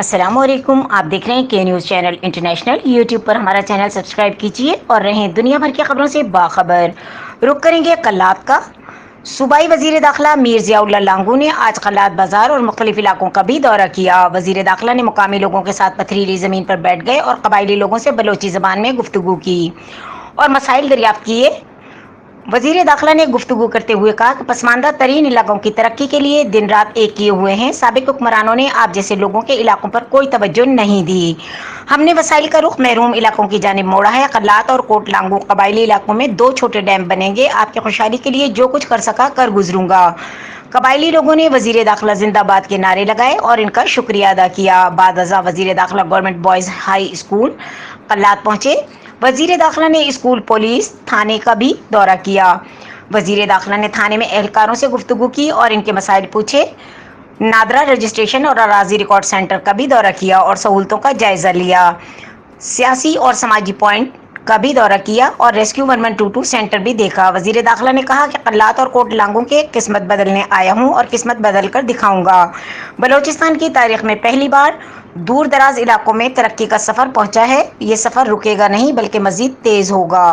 السلام علیکم، آپ دیکھ رہے ہیں کے نیوز چینل انٹرنیشنل۔ یوٹیوب پر ہمارا چینل سبسکرائب کیجیے اور رہیں دنیا بھر کی خبروں سے باخبر۔ رخ کریں گے قلات کا۔ صوبائی وزیر داخلہ میر ضیاء اللہ لانگو نے آج قلات بازار اور مختلف علاقوں کا بھی دورہ کیا۔ وزیر داخلہ نے مقامی لوگوں کے ساتھ پتھریلی زمین پر بیٹھ گئے اور قبائلی لوگوں سے بلوچی زبان میں گفتگو کی اور مسائل دریافت کیے۔ وزیر داخلہ نے گفتگو کرتے ہوئے کہا کہ پسماندہ ترین علاقوں کی ترقی کے لیے دن رات ایک کیے ہوئے ہیں۔ سابق حکمرانوں نے آپ جیسے لوگوں کے علاقوں پر کوئی توجہ نہیں دی۔ ہم نے وسائل کا رخ محروم علاقوں کی جانب موڑا ہے۔ قلات اور کوٹ لانگو قبائلی علاقوں میں 2 چھوٹے ڈیم بنیں گے۔ آپ کی خوشحالی کے لیے جو کچھ کر سکا کر گزروں گا۔ قبائلی لوگوں نے وزیر داخلہ زندہ باد کے نعرے لگائے اور ان کا شکریہ ادا کیا۔ بعد ازاں وزیر داخلہ government boys high school Kalat پہنچے۔ وزیر داخلہ نے اسکول، پولیس تھانے کا بھی دورہ کیا۔ وزیر داخلہ نے تھانے میں اہلکاروں سے گفتگو کی اور ان کے مسائل پوچھے۔ نادرا رجسٹریشن اور اراضی ریکارڈ سینٹر کا بھی دورہ کیا اور سہولتوں کا جائزہ لیا۔ سیاسی اور سماجی پوائنٹ کا بھی دورہ کیا اور ریسکیو 1122 سینٹر بھی دیکھا۔ وزیر داخلہ نے کہا کہ قلات اور کوٹ لانگو کے قسمت بدلنے آیا ہوں اور قسمت بدل کر دکھاؤں گا۔ بلوچستان کی تاریخ میں پہلی بار دور دراز علاقوں میں ترقی کا سفر پہنچا ہے۔ یہ سفر رکے گا نہیں بلکہ مزید تیز ہوگا۔